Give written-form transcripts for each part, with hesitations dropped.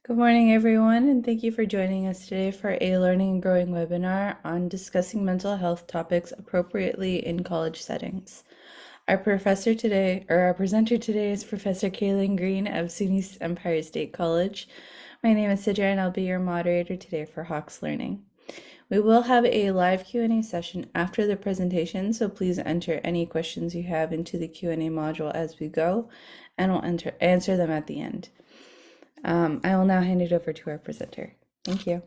Good morning, everyone, and thank you for joining us today for a Learning and Growing webinar on discussing mental health topics appropriately in college settings. Our presenter today is Professor Cailyn Green of SUNY Empire State College. My name is Sidra, and I'll be your moderator today for Hawks Learning. We will have a live Q&A session after the presentation, so please enter any questions you have into the Q&A module as we go, and we'll answer them at the end. I will now hand it over to our presenter. Thank you.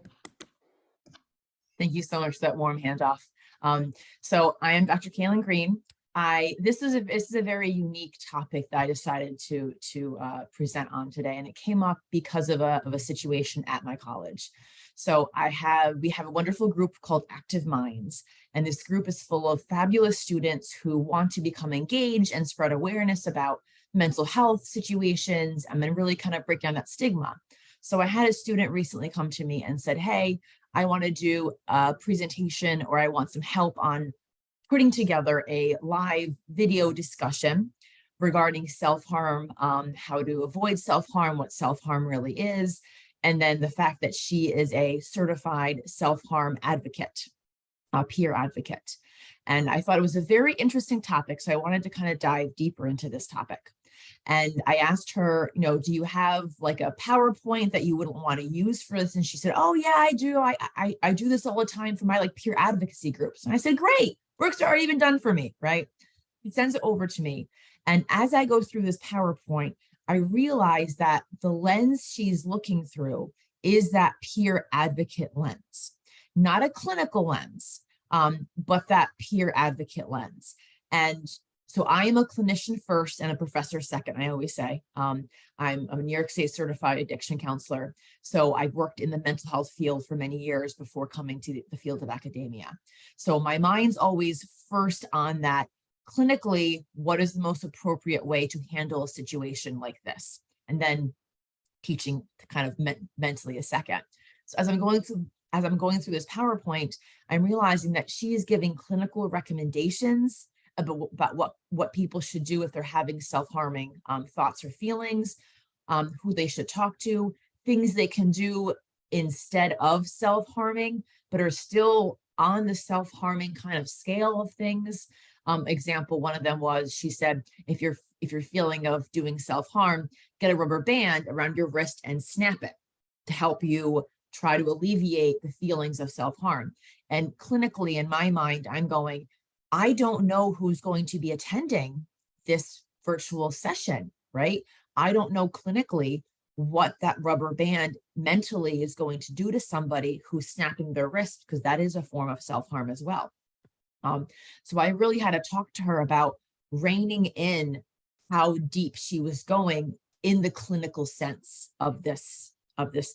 Thank you so much for that warm handoff. So I am Dr. Cailyn Green. This is a very unique topic that I decided to present on today, and it came up because of a situation at my college. So we have a wonderful group called Active Minds, and this group is full of fabulous students who want to become engaged and spread awareness about mental health situations and then really kind of break down that stigma. So I had a student recently come to me and said, hey, I want to do a presentation, or I want some help on putting together a live video discussion regarding self-harm, how to avoid self-harm, what self-harm really is, and then the fact that she is a certified self-harm advocate, a peer advocate. And I thought it was a very interesting topic, so I wanted to kind of dive deeper into this topic. And I asked her, do you have like a PowerPoint that you wouldn't want to use for this? And she said, oh yeah, I do. I do this all the time for my like peer advocacy groups. And I said, great, work's already been done for me, right? He sends it over to me. And as I go through this PowerPoint, I realize that the lens she's looking through is that peer advocate lens, not a clinical lens, but that peer advocate lens. And so I am a clinician first and a professor second, I always say. I'm a New York State certified addiction counselor. So I've worked in the mental health field for many years before coming to the field of academia. So my mind's always first on that clinically, what is the most appropriate way to handle a situation like this? And then teaching kind of mentally a second. So as I'm going through this PowerPoint, I'm realizing that she is giving clinical recommendations about what people should do if they're having self-harming thoughts or feelings, who they should talk to, things they can do instead of self-harming, but are still on the self-harming kind of scale of things. Example, one of them was, she said, if you're feeling of doing self-harm, get a rubber band around your wrist and snap it to help you try to alleviate the feelings of self-harm. And clinically, in my mind, I'm going, I don't know who's going to be attending this virtual session, right? I don't know clinically what that rubber band mentally is going to do to somebody who's snapping their wrist, because that is a form of self-harm as well. So I really had to talk to her about reining in how deep she was going in the clinical sense of this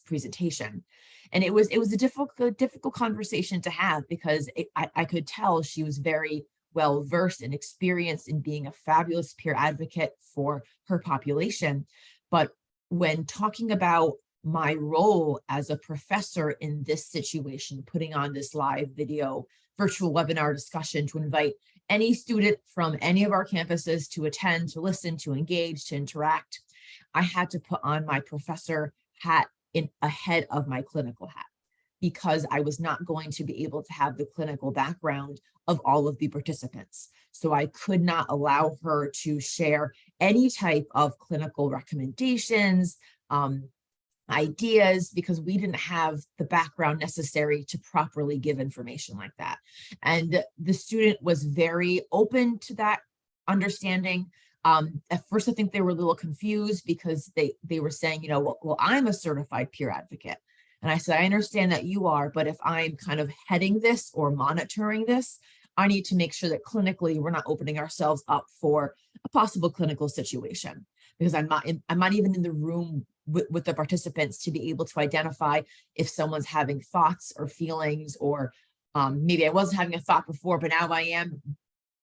presentation. And it was a difficult conversation to have, because I could tell she was very well versed and experienced in being a fabulous peer advocate for her population. But when talking about my role as a professor in this situation, putting on this live video virtual webinar discussion to invite any student from any of our campuses to attend, to listen, to engage, to interact, I had to put on my professor hat ahead of my clinical hat, because I was not going to be able to have the clinical background of all of the participants. So I could not allow her to share any type of clinical recommendations, ideas, because we didn't have the background necessary to properly give information like that. And the student was very open to that understanding. At first, I think they were a little confused, because they were saying, well, I'm a certified peer advocate. And I said, I understand that you are, but if I'm kind of heading this or monitoring this, I need to make sure that clinically we're not opening ourselves up for a possible clinical situation, because I'm not even in the room with the participants to be able to identify if someone's having thoughts or feelings, or maybe I wasn't having a thought before, but now I am,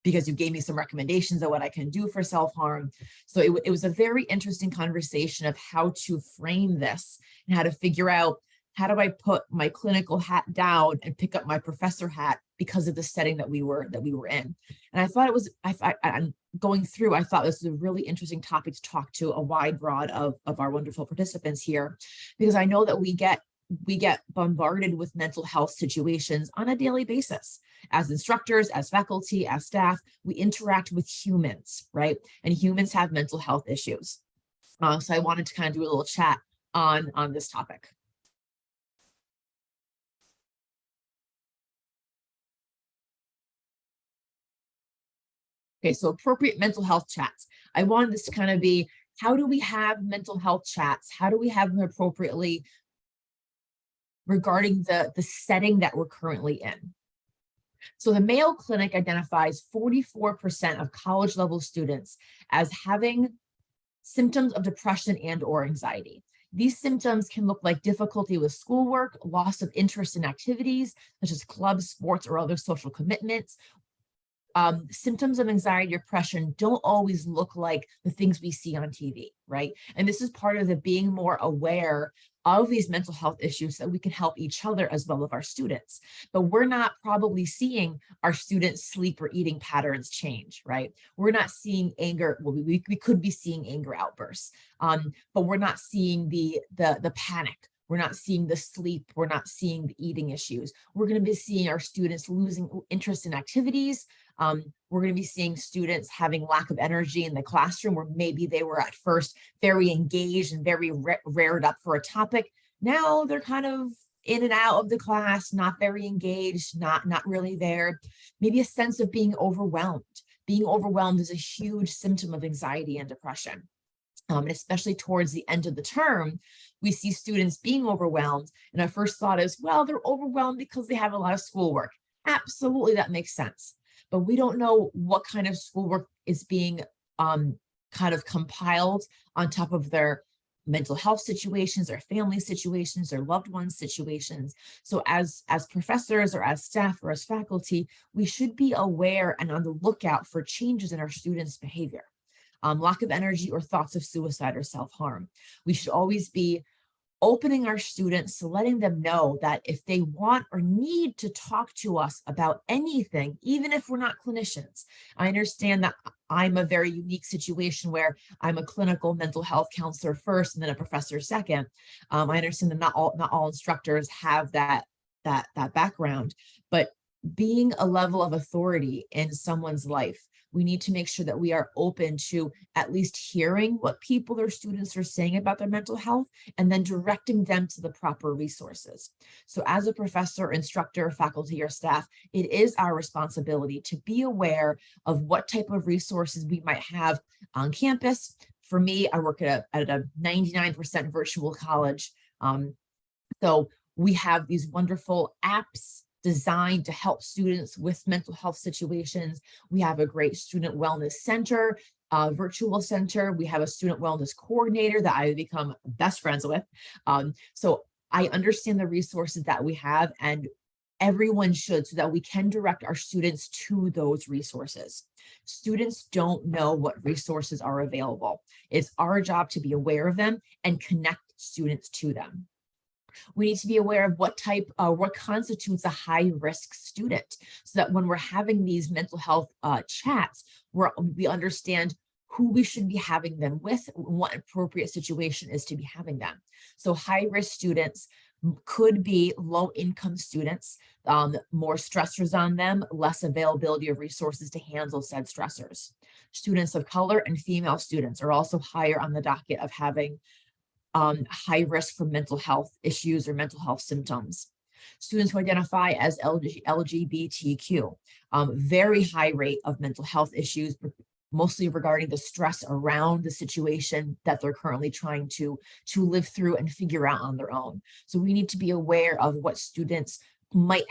because you gave me some recommendations of what I can do for self-harm. So it was a very interesting conversation of how to frame this and how to figure out, how do I put my clinical hat down and pick up my professor hat because of the setting that we were in. And I thought it was, I'm going through, I thought this was a really interesting topic to talk to a wide broad of our wonderful participants here, because I know that we get bombarded with mental health situations on a daily basis. As instructors, as faculty, as staff, we interact with humans, right? And humans have mental health issues. So I wanted to kind of do a little chat on this topic. Okay, so appropriate mental health chats. I wanted this to kind of be, how do we have mental health chats? How do we have them appropriately regarding the setting that we're currently in? So the Mayo Clinic identifies 44% of college level students as having symptoms of depression and or anxiety. These symptoms can look like difficulty with schoolwork, loss of interest in activities such as clubs, sports, or other social commitments. Symptoms of anxiety or depression don't always look like the things we see on TV, right? And this is part of the being more aware of these mental health issues so that we can help each other as well as our students. But we're not probably seeing our students' sleep or eating patterns change, right? We're not seeing anger. Well, we could be seeing anger outbursts, but we're not seeing the panic. We're not seeing the sleep. We're not seeing the eating issues. We're going to be seeing our students losing interest in activities. We're going to be seeing students having lack of energy in the classroom, where maybe they were at first very engaged and very rared up for a topic. Now they're kind of in and out of the class, not very engaged, not really there. Maybe a sense of being overwhelmed. Being overwhelmed is a huge symptom of anxiety and depression. And especially towards the end of the term, we see students being overwhelmed. And our first thought is, well, they're overwhelmed because they have a lot of schoolwork. Absolutely, that makes sense. But we don't know what kind of schoolwork is being kind of compiled on top of their mental health situations, their family situations, their loved ones situations. So as professors or as staff or as faculty, we should be aware and on the lookout for changes in our students' behavior. Lack of energy or thoughts of suicide or self-harm. We should always be opening our students to letting them know that if they want or need to talk to us about anything, even if we're not clinicians. I understand that I'm a very unique situation where I'm a clinical mental health counselor first and then a professor second. I understand that not all instructors have that background, but being a level of authority in someone's life, we need to make sure that we are open to at least hearing what people or students are saying about their mental health and then directing them to the proper resources. So as a professor, instructor, faculty, or staff, it is our responsibility to be aware of what type of resources we might have on campus. For me, I work at a 99% virtual college. So we have these wonderful apps designed to help students with mental health situations. We have a great student wellness center, virtual center. We have a student wellness coordinator that I've become best friends with. So I understand the resources that we have, and everyone should, so that we can direct our students to those resources. Students don't know what resources are available. It's our job to be aware of them and connect students to them. We need to be aware of what constitutes a high-risk student, so that when we're having these mental health chats, we understand who we should be having them with, what appropriate situation is to be having them. So high-risk students could be low-income students, more stressors on them, less availability of resources to handle said stressors. Students of color and female students are also higher on the docket of having high risk for mental health issues or mental health symptoms. Students who identify as LGBTQ, very high rate of mental health issues, mostly regarding the stress around the situation that they're currently trying to live through and figure out on their own. So we need to be aware of what students might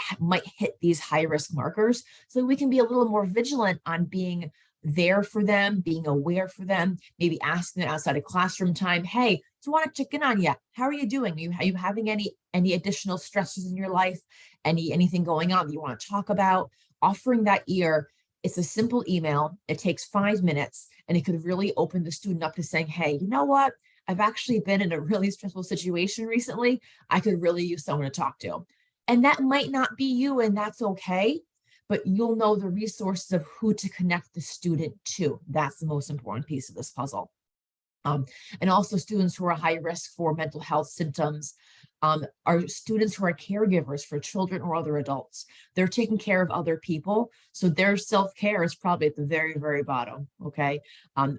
hit these high risk markers, so that we can be a little more vigilant on being there for them, being aware for them, maybe asking them outside of classroom time, hey, just want to check in on you. How are you doing? Are you having any additional stresses in your life? Anything going on that you want to talk about? Offering that ear. It's a simple email. It takes 5 minutes, and it could really open the student up to saying, hey, you know what? I've actually been in a really stressful situation recently. I could really use someone to talk to. And that might not be you, and that's okay. but you'll know the resources of who to connect the student to. That's the most important piece of this puzzle. And also students who are high risk for mental health symptoms are students who are caregivers for children or other adults. They're taking care of other people, so their self-care is probably at the very, very bottom, okay?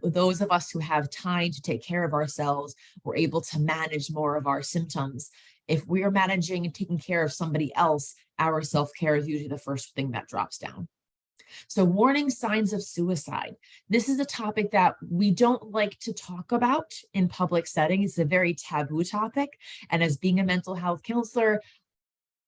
Those of us who have time to take care of ourselves, we're able to manage more of our symptoms. If we are managing and taking care of somebody else, our self-care is usually the first thing that drops down. So warning signs of suicide. This is a topic that we don't like to talk about in public settings. It's a very taboo topic. And as being a mental health counselor,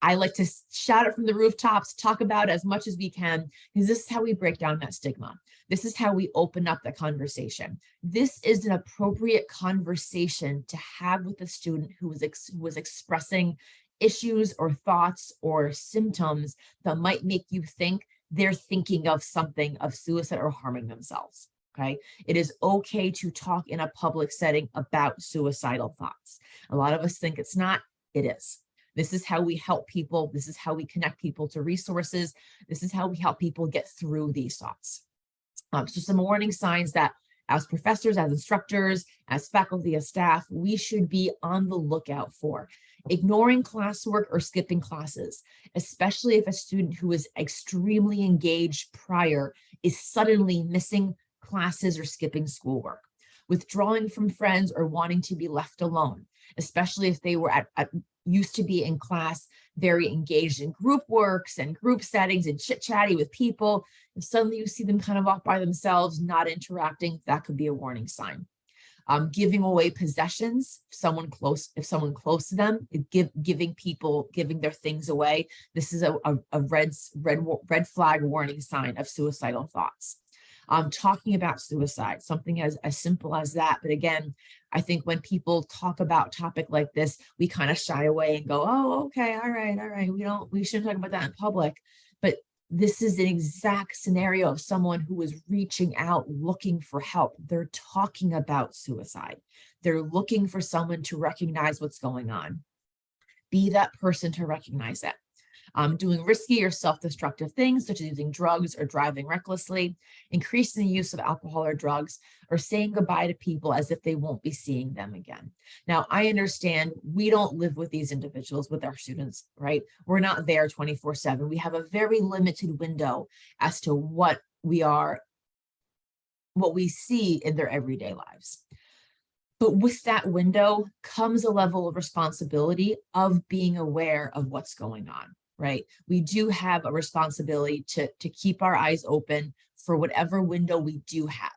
I like to shout it from the rooftops, talk about it as much as we can, because this is how we break down that stigma. This is how we open up the conversation. This is an appropriate conversation to have with a student who was expressing issues or thoughts or symptoms that might make you think they're thinking of something of suicide or harming themselves, okay? It is okay to talk in a public setting about suicidal thoughts. A lot of us think it's not, it is. This is how we help people. This is how we connect people to resources. This is how we help people get through these thoughts. So some warning signs that as professors, as instructors, as faculty, as staff, we should be on the lookout for. Ignoring classwork or skipping classes, especially if a student who is extremely engaged prior is suddenly missing classes or skipping schoolwork. Withdrawing from friends or wanting to be left alone, especially if they were used to be in class, very engaged in group works and group settings and chit-chatty with people. If suddenly you see them kind of off by themselves, not interacting, that could be a warning sign. Giving away possessions, if someone close to them, giving their things away. This is a red flag warning sign of suicidal thoughts. Talking about suicide, something as simple as that. But again, I think when people talk about a topic like this, we kind of shy away and go, oh, okay, all right. We shouldn't talk about that in public. But this is an exact scenario of someone who is reaching out, looking for help. They're talking about suicide. They're looking for someone to recognize what's going on. Be that person to recognize it. Doing risky or self-destructive things, such as using drugs or driving recklessly, increasing the use of alcohol or drugs, or saying goodbye to people as if they won't be seeing them again. Now, I understand we don't live with these individuals, with our students, right? We're not there 24/7. We have a very limited window as to what we see in their everyday lives. But with that window comes a level of responsibility of being aware of what's going on. Right? We do have a responsibility to keep our eyes open for whatever window we do have.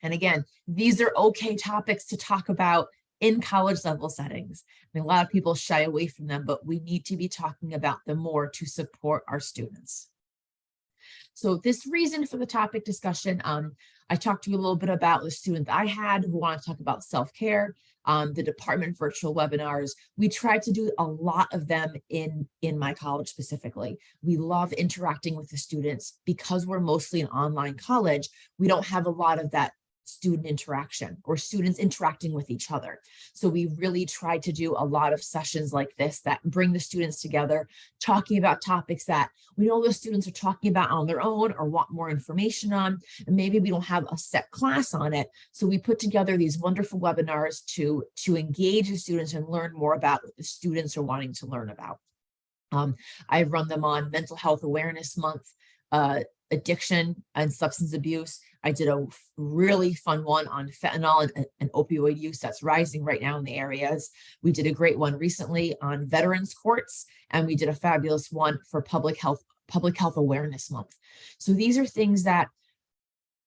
And again, these are okay topics to talk about in college level settings. I mean, a lot of people shy away from them, but we need to be talking about them more to support our students. So this reason for the topic discussion, I talked to you a little bit about the student that I had who wanted to talk about self-care, the department virtual webinars. We tried to do a lot of them in my college specifically. We love interacting with the students because we're mostly an online college. We don't have a lot of that student interaction or students interacting with each other. So we really tried to do a lot of sessions like this that bring the students together, talking about topics that we know the students are talking about on their own or want more information on, and maybe we don't have a set class on it. So we put together these wonderful webinars to engage the students and learn more about what the students are wanting to learn about. I've run them on Mental Health Awareness Month, addiction and substance abuse. I did a really fun one on fentanyl and opioid use that's rising right now in the areas. We did a great one recently on veterans courts, and we did a fabulous one for Public Health Awareness Month. So these are things that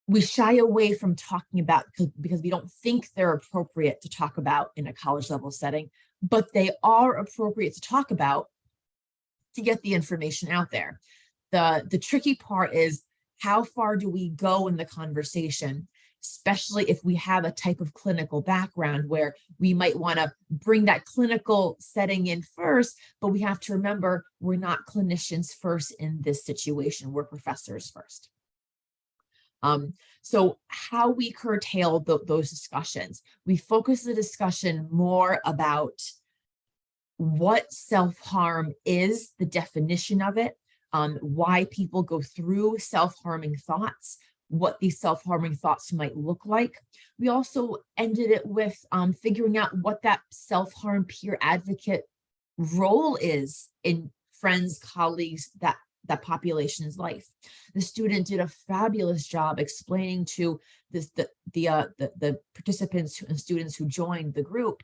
we shy away from talking about because we don't think they're appropriate to talk about in a college level setting, but they are appropriate to talk about to get the information out there. The tricky part is, how far do we go in the conversation, especially if we have a type of clinical background where we might want to bring that clinical setting in first, but we have to remember we're not clinicians first in this situation, we're professors first. So how we curtail those discussions, we focus the discussion more about what self-harm is, the definition of it, why people go through self-harming thoughts, what these self-harming thoughts might look like. We also ended it with figuring out what that self-harm peer advocate role is in friends, colleagues, that population's life. The student did a fabulous job explaining to the participants and students who joined the group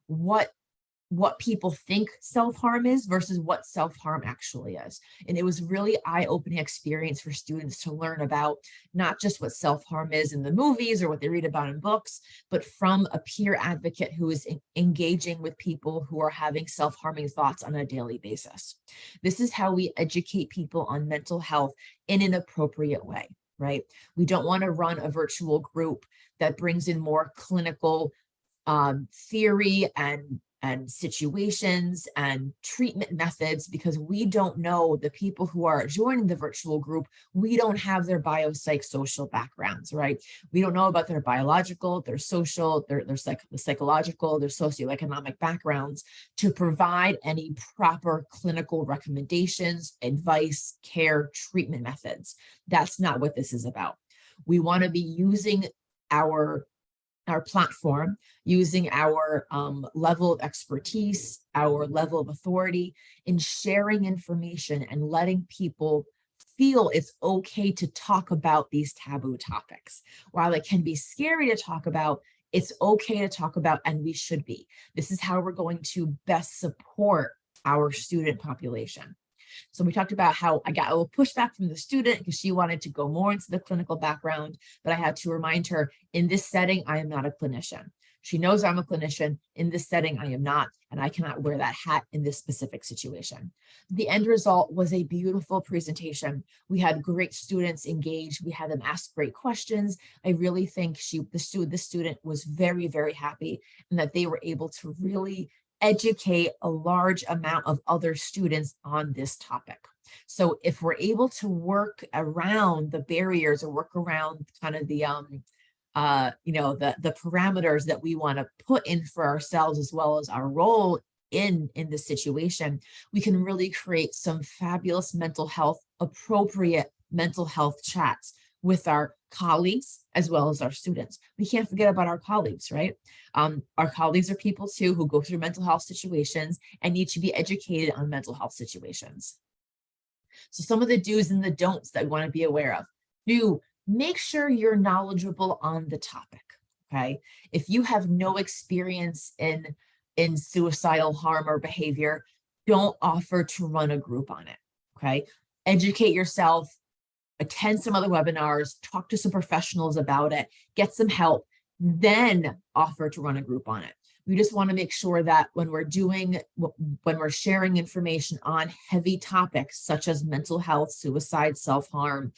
what people think self-harm is versus what self-harm actually is. And it was really eye-opening experience for students to learn about not just what self-harm is in the movies or what they read about in books, but from a peer advocate who is engaging with people who are having self-harming thoughts on a daily basis. This is how we educate people on mental health in an appropriate way, right? We don't want to run a virtual group that brings in more clinical theory and situations and treatment methods, because we don't know the people who are joining the virtual group. We don't have their biopsychosocial backgrounds, right? We don't know about their biological, their social, their psychological, their socioeconomic backgrounds to provide any proper clinical recommendations, advice, care, treatment methods. That's not what this is about. We want to be using our platform, using our level of expertise, our level of authority in sharing information and letting people feel it's okay to talk about these taboo topics. While it can be scary to talk about, it's okay to talk about, and we should be. This is how we're going to best support our student population. So we talked about how I got a little pushback from the student because she wanted to go more into the clinical background, but I had to remind her, in this setting, I am not a clinician. She knows I'm a clinician. In this setting, I am not, and I cannot wear that hat in this specific situation. The end result was a beautiful presentation. We had great students engaged. We had them ask great questions. I really think the student was very, very happy, and that they were able to really educate a large amount of other students on this topic. So if we're able to work around the barriers or work around kind of the the parameters that we want to put in for ourselves, as well as our role in this situation, we can really create some fabulous appropriate mental health chats with our colleagues as well as our students. We can't forget about our colleagues, right? Our colleagues are people too who go through mental health situations and need to be educated on mental health situations. So some of the do's and the don'ts that we want to be aware of. Do make sure you're knowledgeable on the topic, okay? If you have no experience in suicidal harm or behavior, don't offer to run a group on it, okay? Educate yourself, attend some other webinars, talk to some professionals about it, get some help, then offer to run a group on it. We just want to make sure that when we're sharing information on heavy topics such as mental health, suicide, self-harm,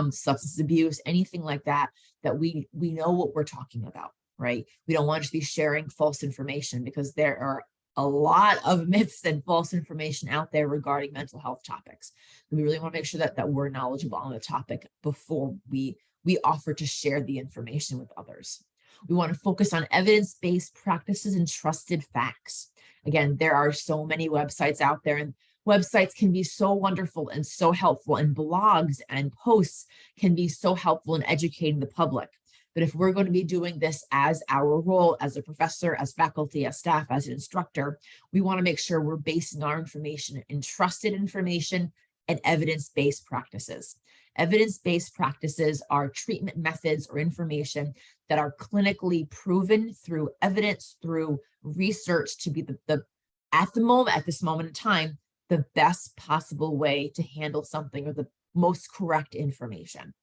substance abuse, anything like that, that we know what we're talking about, right? We don't want to be sharing false information, because there are a lot of myths and false information out there regarding mental health topics. We really want to make sure that we're knowledgeable on the topic before we offer to share the information with others. We want to focus on evidence-based practices and trusted facts. Again, there are so many websites out there, and websites can be so wonderful and so helpful, and blogs and posts can be so helpful in educating the public. But if we're going to be doing this as our role as a professor, as faculty, as staff, as an instructor, we want to make sure we're basing our information in trusted information and evidence-based practices. Evidence-based practices are treatment methods or information that are clinically proven through evidence, through research, to be at this moment in time, the best possible way to handle something, or the most correct information.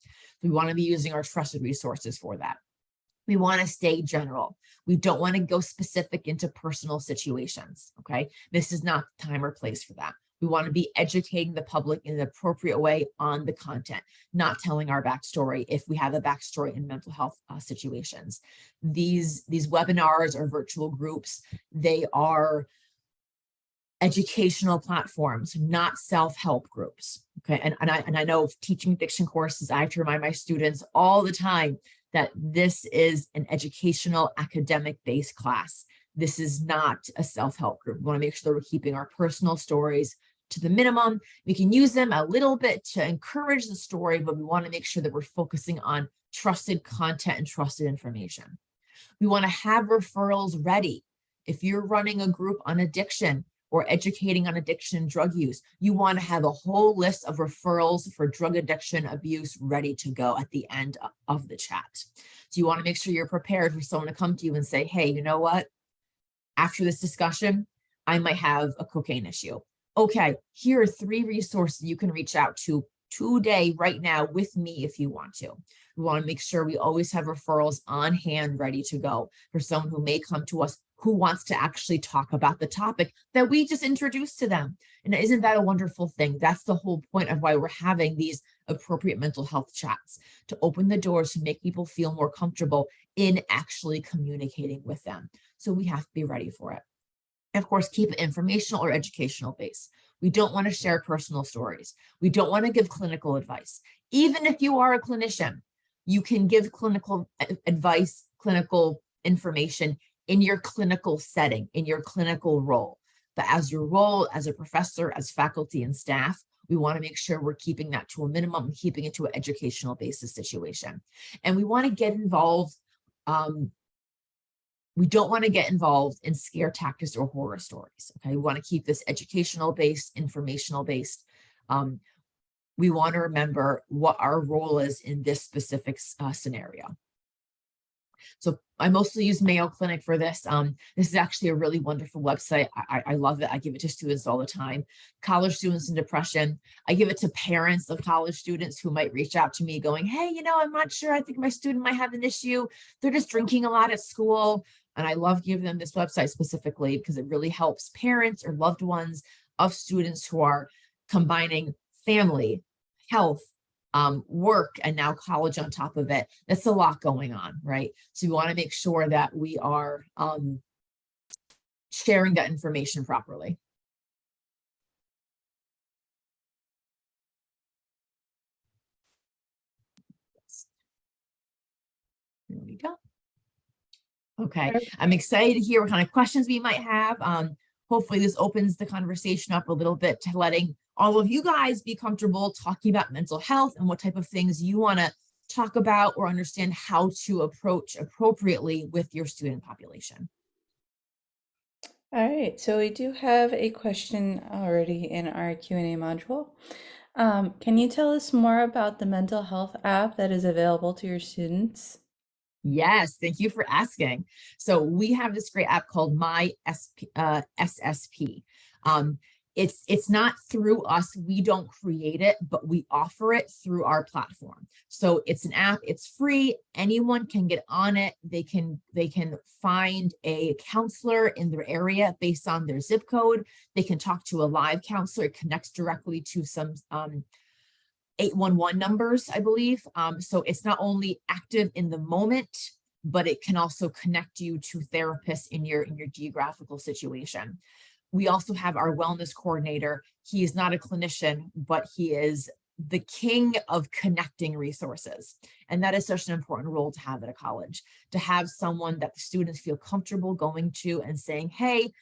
We want to be using our trusted resources for that. We want to stay general. We don't want to go specific into personal situations, okay? This is not the time or place for that. We want to be educating the public in an appropriate way on the content, not telling our backstory if we have a backstory in mental health situations. These webinars or virtual groups, they are educational platforms, not self-help groups. Okay, and I know teaching addiction courses, I have to remind my students all the time that this is an educational, academic-based class. This is not a self-help group. We want to make sure that we're keeping our personal stories to the minimum. We can use them a little bit to encourage the story, but we want to make sure that we're focusing on trusted content and trusted information. We want to have referrals ready. If you're running a group on addiction or educating on addiction and drug use, you want to have a whole list of referrals for drug addiction abuse ready to go at the end of the chat. So you want to make sure you're prepared for someone to come to you and say, hey, you know what? After this discussion, I might have a cocaine issue. Okay, here are 3 resources you can reach out to today, right now, with me if you want to. We want to make sure we always have referrals on hand ready to go for someone who may come to us who wants to actually talk about the topic that we just introduced to them. And isn't that a wonderful thing? That's the whole point of why we're having these appropriate mental health chats, to open the doors to make people feel more comfortable in actually communicating with them. So we have to be ready for it. And of course, keep it informational or educational based. We don't want to share personal stories. We don't want to give clinical advice. Even if you are a clinician, you can give clinical advice, clinical information in your clinical setting, in your clinical role. But as your role as a professor, as faculty and staff, we want to make sure we're keeping that to a minimum and keeping it to an educational basis situation. And we want to get involved. We don't want to get involved in scare tactics or horror stories. Okay, we want to keep this educational based, informational based. We want to remember what our role is in this specific scenario. So I mostly use Mayo Clinic for this. This is actually a really wonderful website. I love it. I give it to students all the time. College students in depression. I give it to parents of college students who might reach out to me going, hey, you know, I'm not sure. I think my student might have an issue. They're just drinking a lot at school. And I love giving them this website specifically because it really helps parents or loved ones of students who are combining family, health, work, and now college on top of it. That's a lot going on, right? So we want to make sure that we are sharing that information properly. There we go. Okay, I'm excited to hear what kind of questions we might have. Hopefully this opens the conversation up a little bit to letting all of you guys be comfortable talking about mental health and what type of things you want to talk about or understand how to approach appropriately with your student population. All right, so we do have a question already in our Q&A module. Can you tell us more about the mental health app that is available to your students? Yes, thank you for asking. So we have this great app called My SSP. It's not through us. We don't create it, but we offer it through our platform. So it's an app. It's free. Anyone can get on it. They can find a counselor in their area based on their zip code. They can talk to a live counselor. It connects directly to some 811 numbers, I believe. So it's not only active in the moment, but it can also connect you to therapists in your geographical situation. We also have our wellness coordinator. He is not a clinician, but he is the king of connecting resources. And that is such an important role to have at a college, to have someone that the students feel comfortable going to and saying, hey,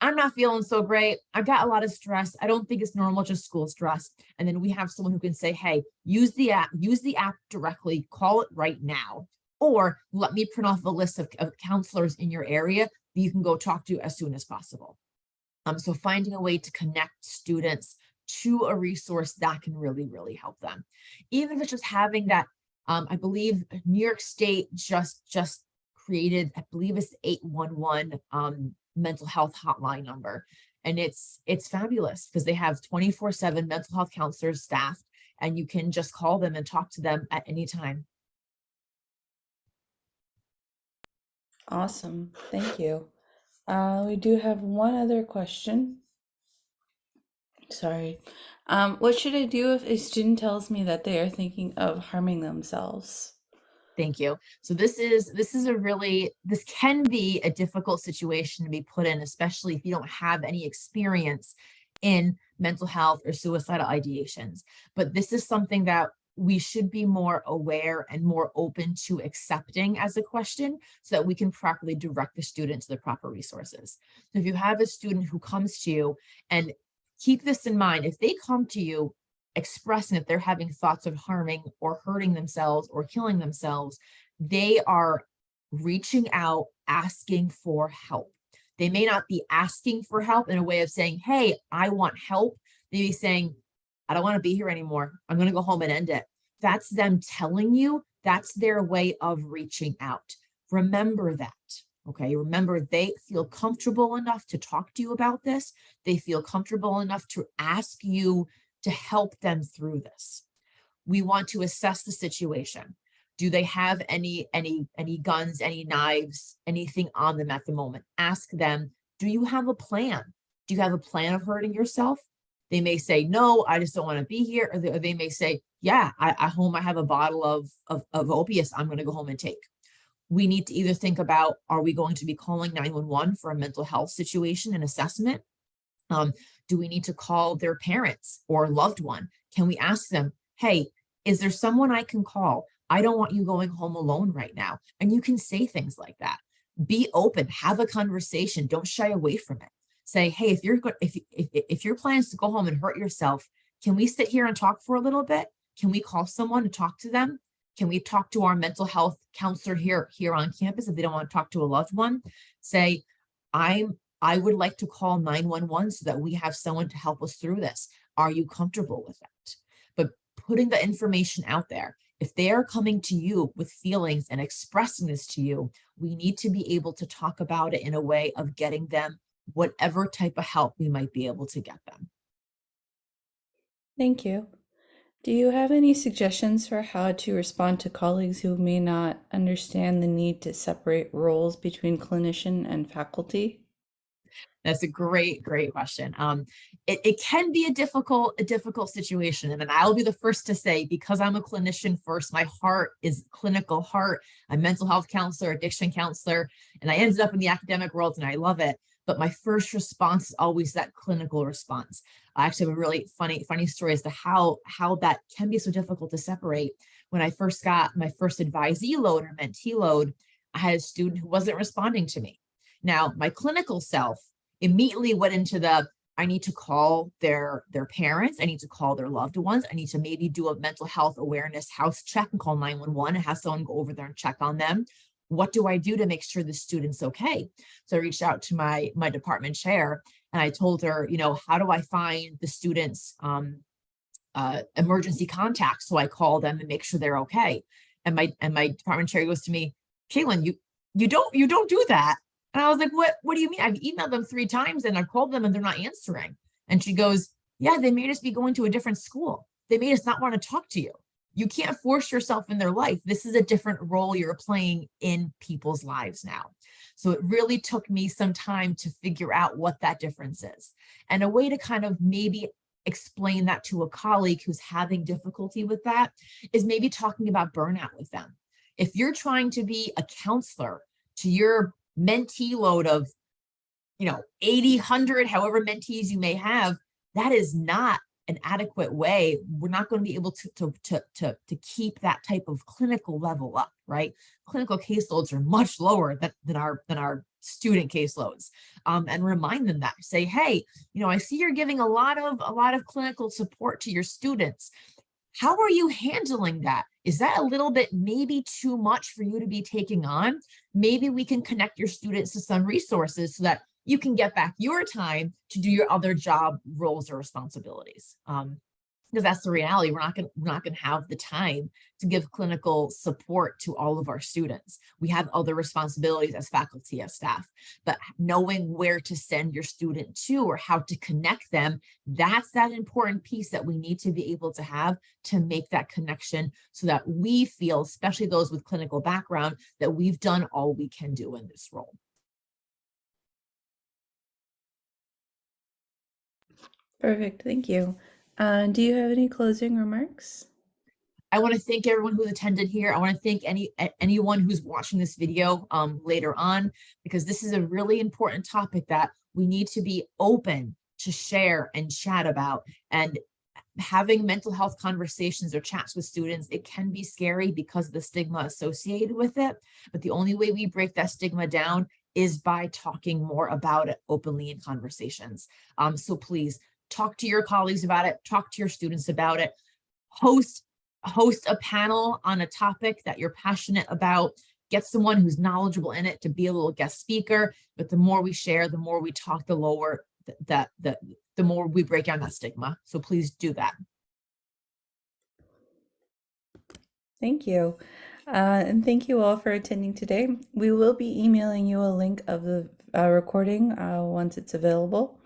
I'm not feeling so great. I've got a lot of stress. I don't think it's normal, just school stress. And then we have someone who can say, hey, use the app directly, call it right now. Or let me print off a list of counselors in your area that you can go talk to as soon as possible. So finding a way to connect students to a resource that can really, really help them. Even if it's just having that, I believe New York State just created, I believe it's 811 mental health hotline number. And it's fabulous because they have 24/7 mental health counselors staffed, and you can just call them and talk to them at any time. Awesome, thank you. We do have one other question. Sorry. What should I do if a student tells me that they are thinking of harming themselves? Thank you. So this can be a difficult situation to be put in, especially if you don't have any experience in mental health or suicidal ideations. But this is something that we should be more aware and more open to accepting as a question so that we can properly direct the student to the proper resources. So if you have a student who comes to you and Keep this in mind. If they come to you expressing that they're having thoughts of harming or hurting themselves or killing themselves, they are reaching out, asking for help. They may not be asking for help in a way of saying, hey, I want help. They may be saying, I don't want to be here anymore. I'm going to go home and end it. That's them telling you, that's their way of reaching out. Remember that. Okay, remember they feel comfortable enough to talk to you about this. They feel comfortable enough to ask you to help them through this. We want to assess the situation. Do they have any guns, any knives, anything on them at the moment? Ask them, do you have a plan? Do you have a plan of hurting yourself? They may say, no, I just don't want to be here. Or they may say, yeah, at home I have a bottle of opiates I'm going to go home and take. We need to either think about, are we going to be calling 911 for a mental health situation and assessment? Do we need to call their parents or loved one? Can we ask them, hey, is there someone I can call? I don't want you going home alone right now. And you can say things like that. Be open, have a conversation. Don't shy away from it. Say, hey, if your plan is to go home and hurt yourself, can we sit here and talk for a little bit? Can we call someone to talk to them? Can we talk to our mental health counselor here on campus if they don't want to talk to a loved one? Say, I would like to call 911 so that we have someone to help us through this. Are you comfortable with that? But putting the information out there, if they are coming to you with feelings and expressing this to you, we need to be able to talk about it in a way of getting them whatever type of help we might be able to get them. Thank you. Do you have any suggestions for how to respond to colleagues who may not understand the need to separate roles between clinician and faculty? That's a great question. It can be a difficult situation. And then I'll be the first to say, because I'm a clinician first, my heart is clinical heart. I'm a mental health counselor, addiction counselor, and I ended up in the academic world and I love it. But my first response is always that clinical response. I actually have a really funny story as to how that can be so difficult to separate. When I first got my first advisee load or mentee load, I had a student who wasn't responding to me. Now, my clinical self immediately went into I need to call their parents. I need to call their loved ones. I need to maybe do a mental health awareness house check and call 911 and have someone go over there and check on them. What do I do to make sure the student's okay? So I reached out to my department chair and I told her, how do I find the student's emergency contacts? So I call them and make sure they're okay. And my department chair goes to me, Cailyn, you don't do that. And I was like, what do you mean? I've emailed them 3 times and I've called them and they're not answering. And she goes, yeah, they may just be going to a different school. They may just not want to talk to you. You can't force yourself in their life. This is a different role you're playing in people's lives now. So it really took me some time to figure out what that difference is. And a way to kind of maybe explain that to a colleague who's having difficulty with that is maybe talking about burnout with them. If you're trying to be a counselor to your mentee load of 80, 100, however mentees you may have, that is not an adequate way. We're not going to be able to keep that type of clinical level up, right? Clinical caseloads are much lower than our student caseloads. And remind them that. Say, hey, I see you're giving a lot of clinical support to your students. How are you handling that? Is that a little bit maybe too much for you to be taking on? Maybe we can connect your students to some resources so that you can get back your time to do your other job roles or responsibilities. Because that's the reality. We're not going to have the time to give clinical support to all of our students. We have other responsibilities as faculty, as staff, but knowing where to send your student to or how to connect them, that's that important piece that we need to be able to have to make that connection so that we feel, especially those with clinical background, that we've done all we can do in this role. Perfect. Thank you. Do you have any closing remarks? I want to thank everyone who's attended here. I want to thank anyone who's watching this video later on, because this is a really important topic that we need to be open to share and chat about. And having mental health conversations or chats with students, it can be scary because of the stigma associated with it. But the only way we break that stigma down is by talking more about it openly in conversations. So please talk to your colleagues about it, talk to your students about it, host a panel on a topic that you're passionate about, get someone who's knowledgeable in it to be a little guest speaker. But the more we share, the more we talk, the lower the more we break down that stigma. So please do that. Thank you. And thank you all for attending today. We will be emailing you a link of the recording once it's available.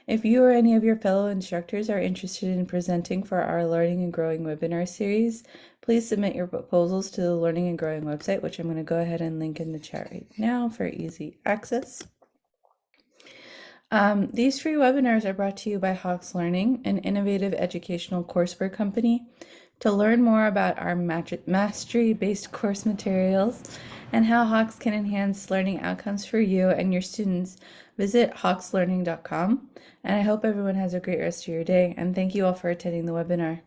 If you or any of your fellow instructors are interested in presenting for our Learning and Growing webinar series, please submit your proposals to the Learning and Growing website, which I'm going to go ahead and link in the chat right now for easy access. These free webinars are brought to you by Hawks Learning, an innovative educational courseware company. To learn more about our mastery-based course materials and how Hawks can enhance learning outcomes for you and your students, visit hawkslearning.com. And I hope everyone has a great rest of your day, and thank you all for attending the webinar.